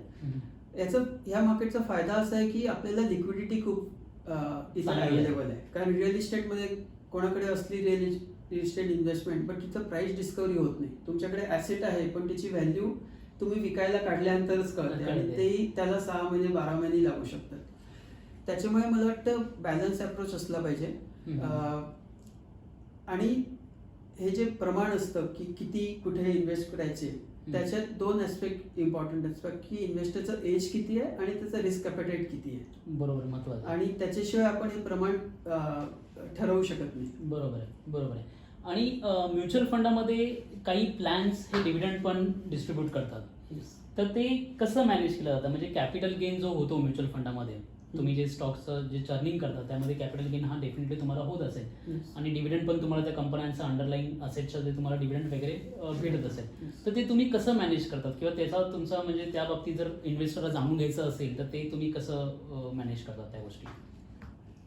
ह्या मार्केटचा फायदा असा आहे की आपल्याला लिक्विडिटी खूप इथं अवेलेबल आहे. कारण रिअल इस्टेटमध्ये कोणाकडे असली रिअल इस्टेट इन्व्हेस्टमेंट पण तिथं प्राइस डिस्कवरी होत नाही. तुमच्याकडे ऍसेट आहे पण त्याची व्हॅल्यू तुम्ही विकायला काढल्यानंतरच कळते आणि तेही त्याला 6 महिने 12 महिने लागू शकतात. त्याच्यामुळे मला वाटतं बॅलन्स अप्रोच असला पाहिजे. आणि हे जे प्रमाण असतं की किती कुठे इन्व्हेस्ट करायचे, त्याच्यात 2 ऍस्पेक्ट इम्पॉर्टंट असतात की इन्व्हेस्टरचं एज किती आहे आणि त्याचं रिस्क ॲपेटाईट किती आहे. बरोबर, महत्त्वाचं. आणि त्याच्याशिवाय आपण हे प्रमाण ठरवू शकत नाही. बरोबर आहे, बरोबर आहे. आणि म्युच्युअल फंडामध्ये काही प्लॅन्स हे डिव्हिडंड पण डिस्ट्रीब्यूट करतात, तर ते कसं मॅनेज केलं जातं? म्हणजे कॅपिटल गेन जो होतो म्युच्युअल फंडामध्ये, तुम्ही जे स्टॉक्सचं जे चर्निंग करता त्यामध्ये कॅपिटल गेन हा डेफिनेटली तुम्हाला होत असेल आणि डिव्हिडंड पण तुम्हाला त्या कंपन्यांचं अंडरलाईन असेटचं जे तुम्हाला डिव्हिडंड वगैरे भेटत असेल, तर ते तुम्ही कसं मॅनेज करतात? किंवा त्याचा तुमचा म्हणजे त्या बाबतीत जर इन्व्हेस्टरला जाणून घ्यायचं असेल तर ते तुम्ही कसं मॅनेज करतात त्या गोष्टी?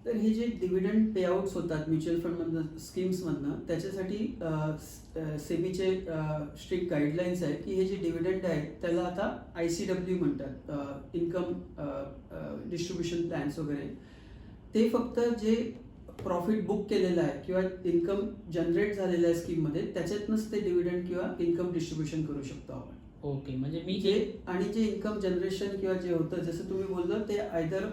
तर हे जे डिव्हिडंड पेआउट्स होतात म्युच्युअल फंडमधनं, स्कीम्समधनं, त्याच्यासाठी सेबीचे स्ट्रिक्ट गाईडलाईन्स आहे की हे जे डिव्हिडंड आहे त्याला आता ICW म्हणतात, इन्कम डिस्ट्रीब्युशन प्लॅन्स वगैरे. ते फक्त जे प्रॉफिट बुक केलेलं आहे किंवा इन्कम जनरेट झालेलं आहे स्कीममध्ये त्याच्यातनंच ते डिव्हिडंड किंवा इन्कम डिस्ट्रीब्युशन करू शकतो आपण. ओके, म्हणजे मी आणि जे इन्कम जनरेशन किंवा जे होतं जसं तुम्ही बोललं ते आयदर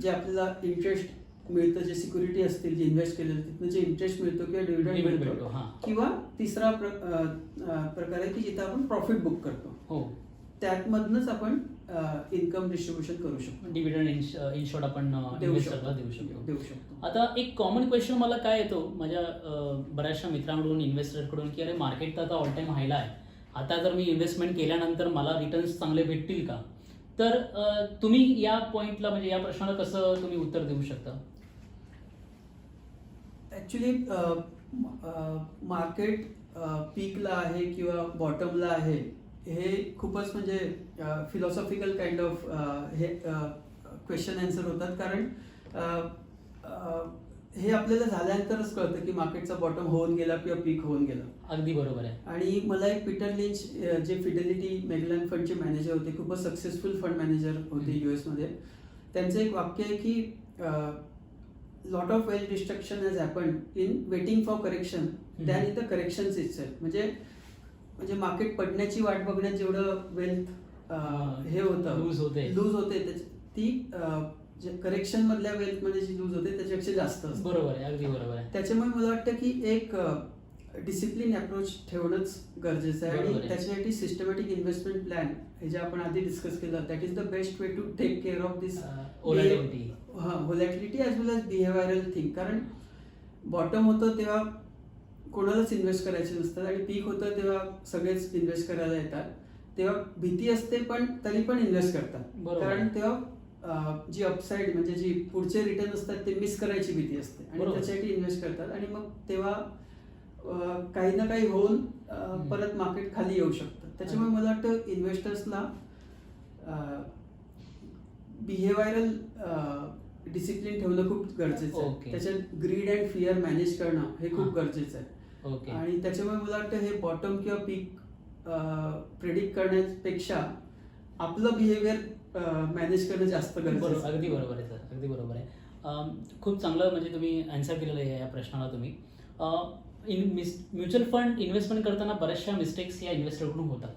जे आपल्याला इंटरेस्ट मिळतं, जे सिक्युरिटी असतील जे इन्व्हेस्ट केलेलं तिथनं जे इंटरेस्ट मिळतो किंवा डिव्हिडंड मिळतो, किंवा तिसरा प्रकार आहे की जिथं आपण प्रॉफिट बुक करतो, त्यातमधनंच आपण इन्कम डिस्ट्रीब्युशन करू शकतो. डिव्हिडंड इन शॉर्ट आपण इन्व्हेस्टरला देऊ शकतो. आता एक कॉमन क्वेश्चन मला काय येतो माझ्या बऱ्याचशा मित्रांकडून, इन्व्हेस्टरकडून, की अरे मार्केट तर आता ऑल टाइम हायला आहे, आता जर मी इन्व्हेस्टमेंट केल्यानंतर मला रिटर्न्स चांगले भेटतील का? तर तुम्ही या पॉइंटला म्हणजे या प्रश्नाला कसं तुम्ही उत्तर देऊ शकता? ऍक्च्युली मार्केट पीकला आहे किंवा बॉटमला आहे हे खूपच म्हणजे फिलॉसॉफिकल काइंड ऑफ हे क्वेश्चन आन्सर होतात. कारण हे आपल्याला झाल्यानंतरच कळतं की मार्केटचा बॉटम होऊन गेला किंवा पीक होऊन गेला. अगदी बरोबर आहे. आणि मला एक पीटर लिंच जे फिडेलिटी मेगलॅन फंडचे मॅनेजर होते, खूपच सक्सेसफुल फंड मॅनेजर होते US मध्ये, त्यांचं एक वाक्य आहे की lot of wealth destruction has happened in waiting for correction than in the corrections itself. म्हणजे मार्केट पडण्याची वाट बघण्यात जेवढं वेल्थ हे होतं, लूज होते ती करेक्शन मधल्या वेल्थ मध्ये जी लूज होते त्याच्यापेक्षा जास्त असते. बरोबर आहे, अगदी बरोबर आहे. त्याच्यामुळे मला वाटतं की एक डिसिप्लिन अप्रोच ठेवणंच गरजेचं आहे. आणि त्याच्यासाठी सिस्टमॅटिक इन्व्हेस्टमेंट प्लॅन हे जे आपण आधी डिस्कस केलं, that is the best way to take care of this volatility as well as behavioural thing. कारण बॉटम होतं तेव्हा कोणालाच इन्व्हेस्ट करायचे नसतात आणि पीक होतं तेव्हा सगळेच इन्व्हेस्ट करायला येतात. तेव्हा भीती असते पण तरी पण इन्व्हेस्ट करतात. कारण तेव्हा जी अपसाईड म्हणजे जी पुढचे रिटर्न असतात ते मिस करायची भीती असते आणि त्याच्यासाठी इन्व्हेस्ट करतात. आणि मग तेव्हा काही ना काही होऊन परत मार्केट खाली येऊ शकतं. त्याच्यामुळे मला वाटतं इन्व्हेस्टर्सला बिहेवियरल डिसिप्लिन ठेवणं खूप गरजेचं आहे. त्याच्यात ग्रीड अँड फिअर मॅनेज करणं हे खूप गरजेचं आहे. आणि त्याच्यामुळे मला वाटतं हे बॉटम किंवा पीक प्रेडिक्ट करण्यापेक्षा आपलं बिहेवियर मॅनेज करणं जास्त गरजेचं बरोबर, आहे. अगदी बरोबर आहे सर, अगदी बरोबर आहे. खूप चांगलं म्हणजे तुम्ही आन्सर केलेलं आहे या प्रश्नाला तुम्ही. म्युच्युअल फंड इन्व्हेस्टमेंट करताना बऱ्याचशा मिस्टेक्स या इन्व्हेस्टरकडून होतात.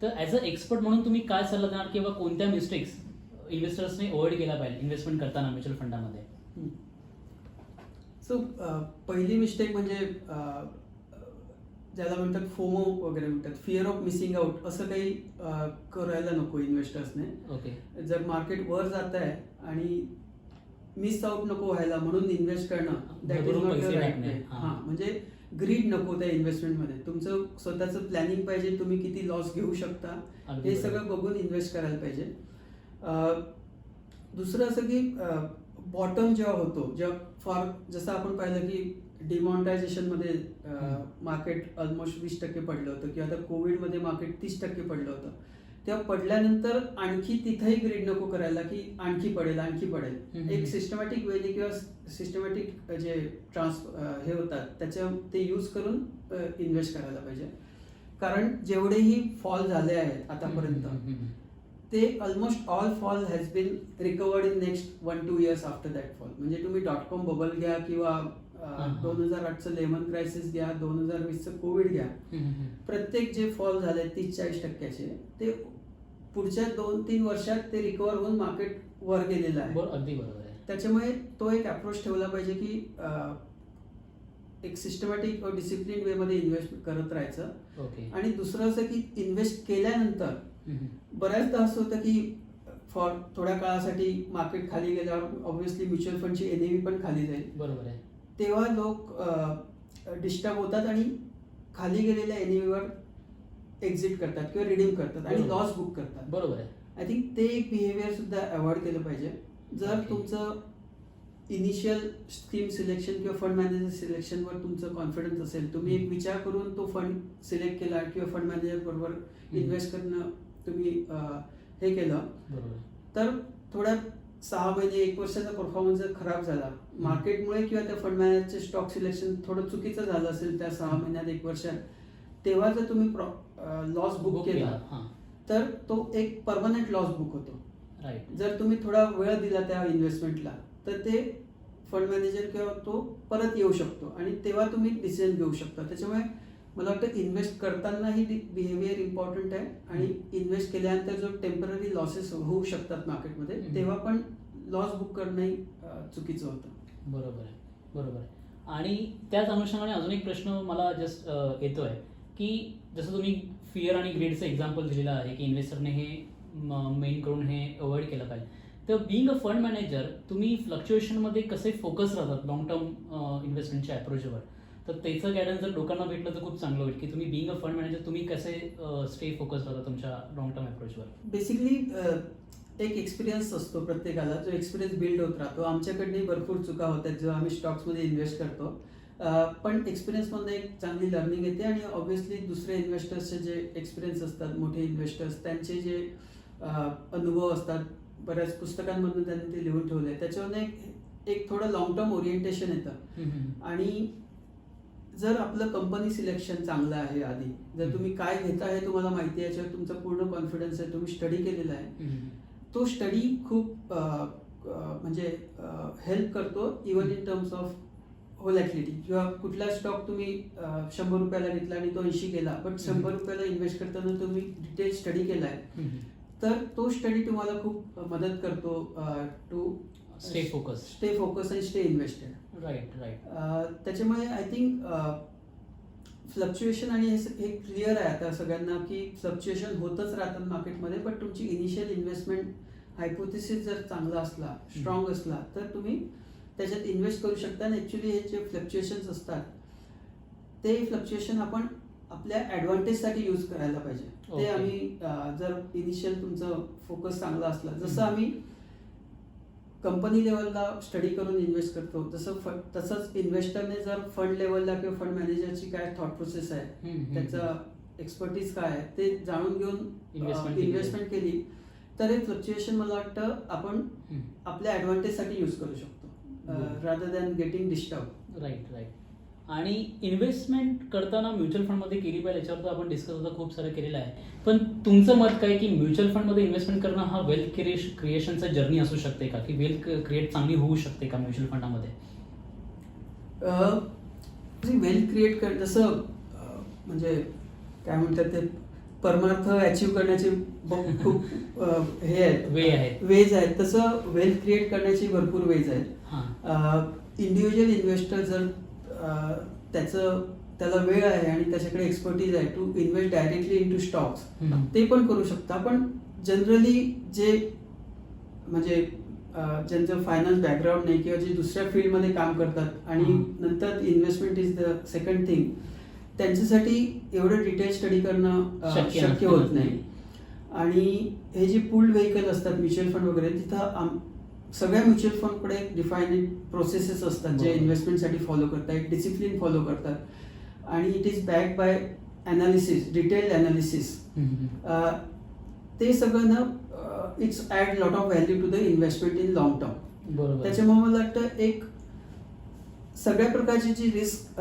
तर ॲज अ एक्सपर्ट म्हणून तुम्ही काय सल्ला देणार किंवा कोणत्या मिस्टेक्स इन्व्हेस्टर्सने अवॉइड केल्या पाहिजे इन्व्हेस्टमेंट करताना म्युच्युअल फंडामध्ये? सो पहिली मिस्टेक म्हणजे ज्याला म्हणतात फोमो वगैरे म्हणतात, फिअर ऑफ मिसिंग आउट, असं काही करायला नको इन्व्हेस्टर्सने. ओके. जर मार्केट वर जात आहे आणि मिस आउट नको व्हायला म्हणून इन्व्हेस्ट करणं, दॅट इज भरभरून नॉट पैसे युअर टाकणे. राईट. हां. म्हणजे ग्रीड नको त्या इन्व्हेस्टमेंटमध्ये. तुमचं स्वतःचं प्लॅनिंग पाहिजे, तुम्ही किती लॉस घेऊ शकता अगदी हे बरोबर. सगळं बघून इन्व्हेस्ट करायला पाहिजे. दुसरं असं की बॉटम जेव्हा होतो, जेव्हा जसं आपण पाहिलं की डिमॉनिटायझेशनमध्ये मार्केट ऑलमोस्ट 20% पडलं होतं, किंवा आता कोविडमध्ये मार्केट 30% पडलं होतं. तेव्हा पडल्यानंतर आणखी तिथेही ग्रीड नको करायला की आणखी पडेल. एक सिस्टमॅटिक वेने किंवा सिस्टमॅटिक जे हे होतात त्याच्या ते यूज करून इन्व्हेस्ट करायला पाहिजे. कारण जेवढेही फॉल झाले आहेत आतापर्यंत ते almost all fall has been recovered in next 1-2 years after that fall. म्हणजे तुम्ही .com बबल घ्या किंवा 2008चं लेमन क्रायसिस घ्या, 2020चं कोविड घ्या, प्रत्येक जे फॉल झाले 30-40%चे ते पुढच्या 2-3 वर्षात ते रिकवर होऊन मार्केट वर गेलेलं आहे. अगदी बरोबर आहे. त्याच्यामुळे तो एक अप्रोच ठेवला पाहिजे की एक सिस्टमॅटिक और डिसिप्लिन वे मध्ये इन्व्हेस्ट करत राहायचं. ओके. आणि दुसरं असं की इन्व्हेस्ट केल्यानंतर बऱ्याचदा असं होतं की फॉर थोड्या काळासाठी मार्केट खाली गेल्यावर ऑब्व्हियसली म्युच्युअल फंडची एनएव्ही पण खाली जाईल. बरोबर आहे. तेव्हा लोक डिस्टर्ब होतात आणि खाली गेलेल्या एनएव्हीवर एक्झिट करतात किंवा रिडीम करतात आणि बरोबर. लॉस बुक करतात. बरोबर आहे. आय थिंक ते एक बिहेवियर सुद्धा अवॉइड केलं पाहिजे. जर Okay. तुमचं इनिशियल स्कीम सिलेक्शन किंवा फंड मॅनेजर सिलेक्शनवर तुमचं कॉन्फिडन्स असेल, तुम्ही एक विचार करून तो फंड सिलेक्ट केला किंवा फंड मॅनेजर बरोबर इन्व्हेस्ट करणं तुम्ही हे केलं, बरोबर. तर थोड्या 6 महिने 1 वर्षाचा परफॉर्मन्स जर खराब झाला मार्केटमुळे किंवा त्या फंड मॅनेजरचे स्टॉक सिलेक्शन थोडं चुकीचं झालं असेल त्या 6 महिन्यात 1 वर्षात, तेव्हा जर तुम्ही लॉस बुक केला तर तो एक परमनंट लॉस बुक होतो. राईट. जर तुम्ही थोडा वेळ दिला त्या इन्व्हेस्टमेंटला तर ते फंड मॅनेजर किंवा तो परत येऊ शकतो आणि तेव्हा तुम्ही डिसिजन घेऊ शकता. त्याच्यामुळे मला वाटतं इन्व्हेस्ट करतानाही बिहेवियर इम्पॉर्टंट आहे आणि इन्व्हेस्ट केल्यानंतर जो टेम्पररी लॉसेस होऊ शकतात मार्केटमध्ये तेव्हा पण लॉस बुक करणंही चुकीचं होतं. बरोबर आहे. बरोबर आहे. आणि त्याच अनुषंगाने अजून एक प्रश्न मला जस्ट येतोय की जसं तुम्ही फिअर आणि ग्रीडचं एक्झाम्पल दिलेलं आहे की इन्व्हेस्टरने हे मेन करून हे अवॉइड केलं पाहिजे. तर बिईंग अ फंड मॅनेजर तुम्ही फ्लक्च्युएशनमध्ये कसे फोकस राहतात लॉंग टर्म इन्व्हेस्टमेंटच्या अप्रोचवर? तर त्याचं गायडन्स जर लोकांना भेटलं तर खूप चांगलं होईल की तुम्ही बिईंग अ फंड मॅनेजर तुम्ही कसे स्टे फोकस राहता तुमच्या लॉंग टर्म अप्रोचवर? बेसिकली एक एक्सपिरियन्स असतो प्रत्येकाला, जो एक्सपिरियन्स बिल्ड होत राहतो. आमच्याकडनंही भरपूर चुका होतात जेव्हा आम्ही स्टॉक्समध्ये इन्व्हेस्ट करतो, पण एक्सपिरियन्समधनं एक चांगली लर्निंग येते आणि ऑब्व्हियसली दुसरे इन्व्हेस्टर्सचे जे एक्सपिरियन्स असतात, मोठे इन्व्हेस्टर्स, त्यांचे जे अनुभव असतात, बऱ्याच पुस्तकांमधून त्यांनी ते लिहून ठेवले, त्याच्यावर एक थोडं लॉंग टर्म ओरिएंटेशन येतं. आणि जर आपलं कंपनी सिलेक्शन चांगलं आहे, आधी जर तुम्ही काय घेता हे तुम्हाला माहिती आहे, याच्यावर तुमचा पूर्ण कॉन्फिडन्स आहे, तुम्ही स्टडी केलेला आहे, तो स्टडी खूप म्हणजे हेल्प करतो even in terms of volatility. किंवा कुठला स्टॉक तुम्ही 100 रुपयाला घेतला आणि तो 80 गेला, पण 100 रुपयाला इन्व्हेस्ट करताना तुम्ही डिटेल स्टडी केलाय, तर तो स्टडी तुम्हाला खूप मदत करतो टू स्टे फोकस आणि स्टे इन्व्हेस्टेड. राईट. त्याच्यामुळे आय थिंक फ्लक्च्युएशन आणि हे क्लिअर आहे आता सगळ्यांना की फ्लक्च्युएशन होतच राहतात मार्केटमध्ये, पण तुमची इनिशियल इन्व्हेस्टमेंट हायपोथेसिस जर चांगला असला, स्ट्रॉंग असला, तर तुम्ही त्याच्यात इन्व्हेस्ट करू शकता. आणि ऍक्च्युली हे जे फ्लक्च्युएशन्स असतात ते फ्लक्च्युएशन आपण आपल्या ऍडव्हान्टेजसाठी यूज करायला पाहिजे. ते आम्ही जर इनिशियल तुमचं फोकस चांगला असला, जसं आम्ही कंपनी लेवलला स्टडी करून इन्व्हेस्ट करतो, तसंच इन्व्हेस्टरने जर फंड लेवलला किंवा फंड मॅनेजरची काय थॉट प्रोसेस आहे, त्याचा एक्सपर्टीज काय आहे ते जाणून घेऊन इन्व्हेस्टमेंट केली, तर हे फ्लक्च्युएशन मला वाटतं आपण आपल्या ऍडव्हान्टेजसाठी यूज करू शकतो rather than getting disturb. Right. आणि इन्व्हेस्टमेंट करताना म्युच्युअल फंडमध्ये केली पाहिजे याच्यावर तर आपण डिस्कस होता खूप सारं केलेलं आहे. पण तुमचं मत काय की म्युच्युअल फंडमध्ये इन्व्हेस्टमेंट करणं हा वेल्थ क्रिएशनचा जर्नी असू शकते का, की वेल्थ क्रिएट चांगली होऊ शकते का म्युच्युअल फंडामध्ये? वेल्थ क्रिएट कर जसं म्हणजे काय म्हणतात ते परमार्थ अचीव्ह करण्याचे खूप हे आहेत, वेज आहेत. तसं वेल्थ क्रिएट करण्याची भरपूर वेज आहेत. इंडिव्हिज्युअल इन्व्हेस्टर जर त्याला वेळ आहे आणि त्याच्याकडे एक्सपर्टीज आहे to invest directly in to stocks, ते पण करू शकता. पण जनरली जे म्हणजे ज्यांचं फायनान्स बॅकग्राऊंड नाही किंवा जे दुसऱ्या फील्डमध्ये काम करतात आणि नंतर investment is the second thing, त्यांच्यासाठी एवढं डिटेल स्टडी करणं शक्य होत नाही. आणि हे जे पूल्ड व्हेकल असतात म्युच्युअल फंड वगैरे, तिथं सगळ्या म्युच्युअल फंडकडे डिफाईन प्रोसेसेस असतात जे इन्व्हेस्टमेंटसाठी फॉलो करतात, एक डिसिप्लिन फॉलो करतात. आणि it is back by analysis, detailed analysis. ते सगळं ना it's add lot of value to the investment in long term. त्याच्यामुळे मला वाटतं एक सगळ्या प्रकारची जी रिस्क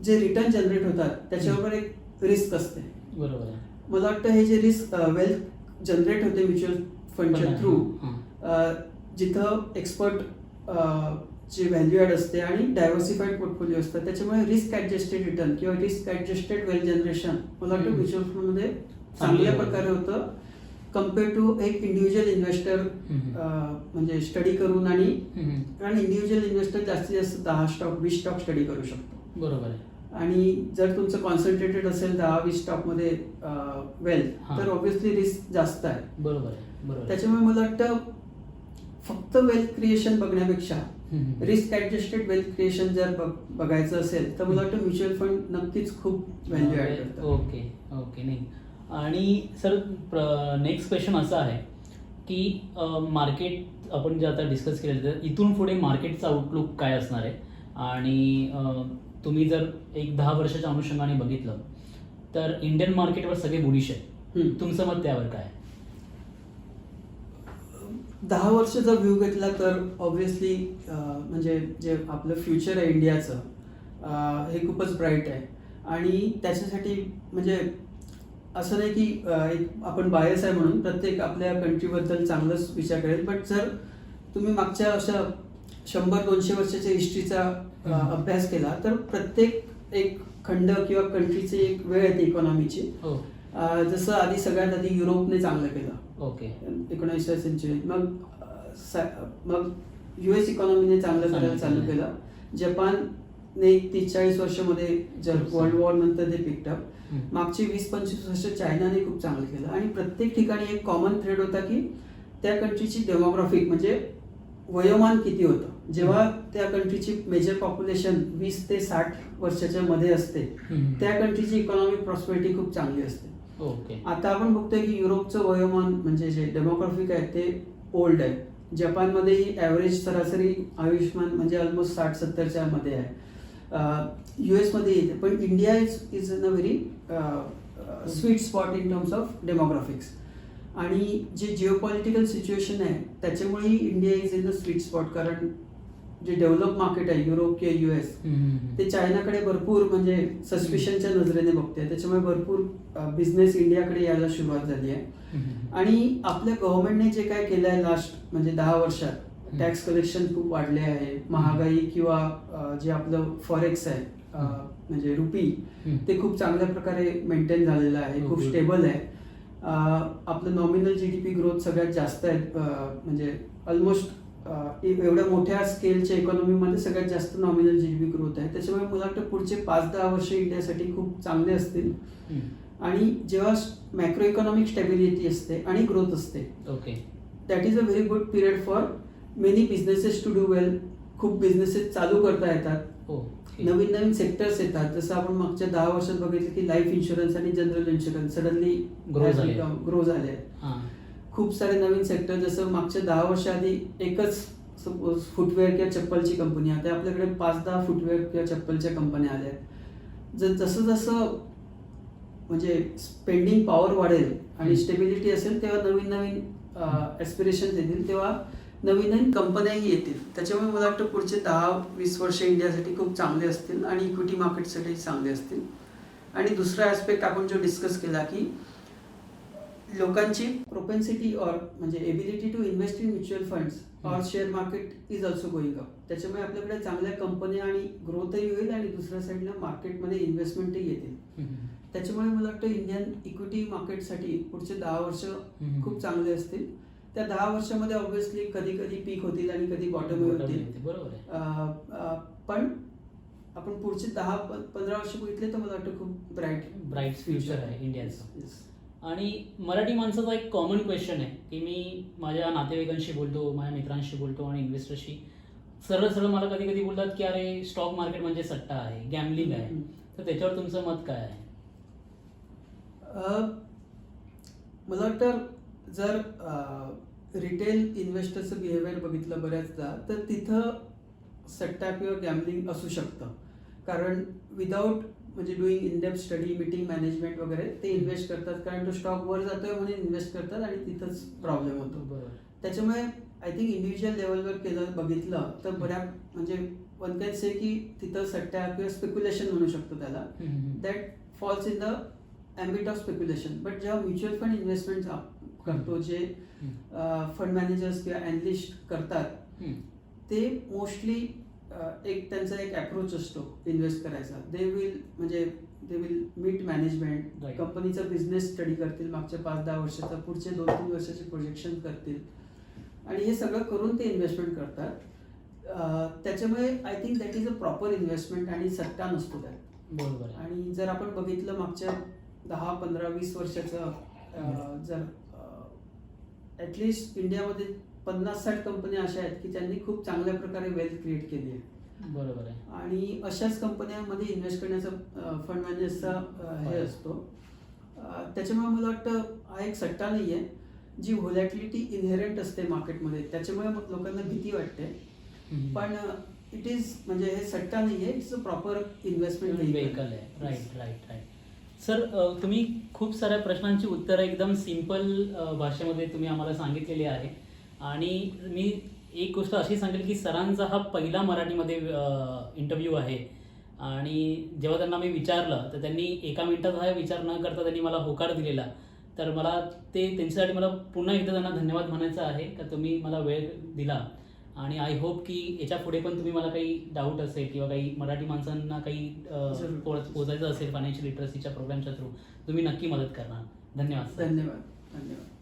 जे रिटर्न जनरेट होतात त्याच्यावर एक रिस्क असते. बरोबर. मला वाटतं हे जे रिस्क वेल्थ जनरेट होते म्युच्युअल फंडच्या थ्रू, जिथं एक्सपर्ट जे व्हॅल्यू ॲड असते आणि डायव्हर्सिफाईड पोर्टफोलिओ असतात, त्याच्यामुळे रिस्क ॲडजस्टेड रिटर्न किंवा रिस्क ॲडजस्टेड वेल्थ जनरेशन मला वाटतं म्युच्युअल फंडमध्ये चांगल्या प्रकारे होतं कम्पेअर टू एक इंडिव्हिज्युअल इन्व्हेस्टर. म्हणजे स्टडी करून आणि इंडिव्हिज्युअल इन्व्हेस्टर जास्तीत जास्त 10 स्टॉक 20 स्टॉक स्टडी करू शकतो. बरोबर आहे. आणि जर तुमचं कॉन्सन्ट्रेटेड असेल 10-20 स्टॉकमध्ये वेल्थ, तर ऑब्व्हियसली रिस्क जास्त आहे. बरोबर आहे. त्याच्यामुळे मला वाटतं फक्त वेल्थ क्रिएशन बघण्यापेक्षा रिस्क ॲडजस्टेड वेल्थ क्रिएशन जर बघायचं असेल तर मला वाटतं म्युच्युअल फंड नक्कीच खूप व्हॅल्यू ॲड करतात. ओके नाही. आणि सर नेक्स्ट क्वेश्चन असा आहे की मार्केट आपण जे आता डिस्कस केलेलं तर इथून पुढे मार्केटचा आउटलुक काय असणार आहे? आणि तुम्ही जर एक 10 वर्षाच्या अनुषंगाने बघितलं तर इंडियन मार्केटवर सगळे बुलिश आहेत. तुमचं मत त्यावर काय? 10 वर्षाचा व्ह्यू घेतला तर ऑब्व्हियसली म्हणजे जे आपलं फ्युचर आहे इंडियाचं हे खूपच ब्राईट आहे. आणि त्याच्यासाठी म्हणजे असं नाही की आपण बायस आहे म्हणून प्रत्येक आपल्या कंट्रीबद्दल चांगलंच विचार करेल. बट जर तुम्ही मागच्या अशा 100-200 वर्षाच्या हिस्ट्रीचा अभ्यास केला तर प्रत्येक एक खंड किंवा कंट्रीची एक वेळ येते इकॉनॉमीची. जसं सगळ्यात आधी युरोपने चांगलं केलं 19व्या सेंचुरीत. मग US इकॉनॉमीने चांगलं करायला चालू केलं. जपानने 30-40 वर्षामध्ये जर वर्ल्ड वॉर नंतर ते पिकअप. मागची 20-25 वर्ष चायनाने खूप चांगलं केलं. आणि प्रत्येक ठिकाणी एक कॉमन थ्रेड होता की त्या कंट्रीची डेमोग्राफिक म्हणजे वयोमान किती होतं. जेव्हा त्या कंट्रीची मेजर पॉप्युलेशन 20 ते 60 वर्षाच्या मध्ये असते त्या कंट्रीची इकॉनॉमिक प्रॉस्पेरिटी खूप चांगली असते. आता आपण बघतोय की युरोपचं वयोमान म्हणजे जे डेमोग्राफिक आहे ते ओल्ड आहे. जपानमध्येही ॲव्हरेज सरासरी आयुष्यमान म्हणजे ऑलमोस्ट 60-70च्या मध्ये आहे. US मध्ये येते. पण India is in a very sweet spot in terms of demographics. आणि जे जिओपॉलिटिकल सिच्युएशन आहे त्याच्यामुळेही India is in the sweet spot. कारण जे डेव्हलप मार्केट आहे युरोप किंवा US ते चायनाकडे भरपूर म्हणजे सस्पिशनच्या नजरेने बघते. त्याच्यामुळे भरपूर बिझनेस इंडियाकडे यायला सुरुवात झाली आहे. आणि आपल्या गव्हर्नमेंटने जे काय केलं आहे लास्ट म्हणजे 10 वर्षात टॅक्स कलेक्शन खूप वाढले आहे. महागाई किंवा जे आपलं फॉरेक्स आहे म्हणजे रुपी ते खूप चांगल्या प्रकारे मेंटेन झालेलं आहे, खूप स्टेबल आहे. आपलं नॉमिनल GDP ग्रोथ सगळ्यात जास्त आहे. म्हणजे ऑलमोस्ट एवढ्या मोठ्या स्केलच्या इकॉनॉमीमध्ये सगळ्यात जास्त नॉमिनल GDP ग्रोथ आहे. त्याच्यामुळे मला वाटतं पुढचे 5-10 वर्ष इंडियासाठी खूप चांगले असतील. आणि जेव्हा मॅक्रो इकॉनॉमिक स्टेबिलिटी असते आणि ग्रोथ असते that is a very good period for many businesses to do well. खूप बिझनेसेस चालू करता येतात. नवीन नवीन सेक्टर्स येतात. जसं आपण मागच्या 10 वर्षात बघितलं की लाईफ इन्शुरन्स आणि जनरल इन्शुरन्स सडनली ग्रो झाले. खूप सारे नवीन सेक्टर जसं मागच्या 10 वर्ष आधी एकच सपोज फुटवेअर किंवा चप्पलची कंपनी आहे, आपल्याकडे 5-10 फुटवेअर किंवा चप्पलच्या कंपन्या आल्या आहेत. जसं जसं म्हणजे स्पेंडिंग पॉवर वाढेल आणि स्टेबिलिटी असेल तेव्हा नवीन नवीन ॲस्पिरेशन येतील, तेव्हा नवीन नवीन कंपन्याही येतील. त्याच्यामुळे मला वाटतं पुढचे 10-20 वर्ष इंडियासाठी खूप चांगले असतील आणि इक्विटी मार्केटसाठी चांगले असतील. आणि दुसरा ॲस्पेक्ट आपण जो डिस्कस केला की लोकांची प्रोपेन्सिटी ऑर म्हणजे ability to invest in mutual funds or share market is also going up. त्याच्यामुळे आपल्याकडे चांगल्या कंपन्या आणि ग्रोथही होईल आणि दुसऱ्या साईडला मार्केटमध्ये इन्व्हेस्टमेंटही येतील. त्याच्यामुळे मला वाटतं इंडियन इक्विटी मार्केटसाठी पुढचे 10 वर्ष खूप चांगले असतील. त्या 10 वर्षामध्ये ऑब्व्हियसली कधी कधी पीक होतील आणि कधी बॉटम होतील. बरोबर आहे. पण आपण पुढचे 10-15 वर्ष बघितले तर मला वाटतं खूप ब्राईट फ्युचर आहे इंडियाचं. आणि मराठी माणसाचा एक कॉमन क्वेश्चन आहे की मी माझ्या नातेवाईकांशी बोलतो, माझ्या मित्रांशी बोलतो आणि इन्व्हेस्टरशी सरळ सरळ मला कधी कधी बोलतात की अरे स्टॉक मार्केट म्हणजे सट्टा आहे, गॅमलिंग आहे. तर त्याच्यावर तुमचं मत काय आहे? मला वाटतं जर रिटेल इन्व्हेस्टरचं बिहेवियर बघितलं बऱ्याचदा तर तिथं सट्टा किंवा गॅमलिंग असू शकतं. कारण विदाऊट म्हणजे doing in depth study, meeting management वगैरे ते इन्व्हेस्ट करतात. कारण तो स्टॉक वर जातोय म्हणून इन्व्हेस्ट करतात आणि तिथंच प्रॉब्लेम होतो. बरोबर. त्याच्यामुळे आय थिंक इंडिव्हिज्युअल लेवलवर बघितलं तर म्हणजे वन कॅन से की तिथं सट्टा किंवा स्पेक्युलेशन म्हणू शकतो त्याला. That falls in the ambit of speculation. But जेव्हा म्युच्युअल फंड इन्व्हेस्टमेंट करतो, जे फंड मॅनेजर्स किंवा अॅनलिस्ट करतात ते मोस्टली एक त्यांचा एक अप्रोच असतो इन्व्हेस्ट करायचा. दे विल मीट मॅनेजमेंट, कंपनीचा बिझनेस स्टडी करतील, मागच्या 5-10 वर्षाचा, पुढचे 2-3 वर्षाचे प्रोजेक्शन करतील आणि हे सगळं करून ते इन्व्हेस्टमेंट करतात. त्याच्यामुळे I think that is a proper investment आणि सट्टा नसतो त्यात. बरोबर. आणि जर आपण बघितलं मागच्या 10-15-20 वर्षाचं जर ॲटलिस्ट इंडियामध्ये 50-60 कंपन्या अशा आहेत की त्यांनी खूप चांगल्या प्रकारे वेल्थ क्रिएट केली आहे. बरोबर आहे. आणि अशाच कंपन्यांमध्ये इन्व्हेस्ट करण्याचा फंड मॅनेजरचा हे असतो. त्याच्यामुळे मला वाटतं हा एक सट्टा नाही आहे. जी व्होलॅटिलिटी इनहेरंट असते मार्केटमध्ये त्याच्यामुळे मग लोकांना भीती वाटते. पण इट इज म्हणजे हे सट्टा नाही आहे, it's a proper investment vehicle आहे. राईट. सर, तुम्ही खूप साऱ्या प्रश्नांची उत्तरं एकदम सिंपल भाषेमध्ये तुम्ही आम्हाला सांगितलेली आहे. आणि मी एक गोष्ट अशी सांगेल की सरांचा हा पहिला मराठीमध्ये इंटरव्ह्यू आहे. आणि जेव्हा त्यांना मी विचारलं तर त्यांनी 1 मिनिटात हा विचार न करता त्यांनी मला होकार दिलेला. तर मला त्यांच्यासाठी मला पुन्हा एकदा त्यांना धन्यवाद म्हणायचं आहे का तुम्ही मला वेळ दिला. आणि आय होप की याच्या पुढे पण तुम्ही मला काही डाऊट असेल किंवा काही मराठी माणसांना काही पोचायचं असेल फायनान्शियल लिटरसीच्या प्रोग्रामच्या थ्रू तुम्ही नक्की मदत करणार. धन्यवाद. धन्यवाद.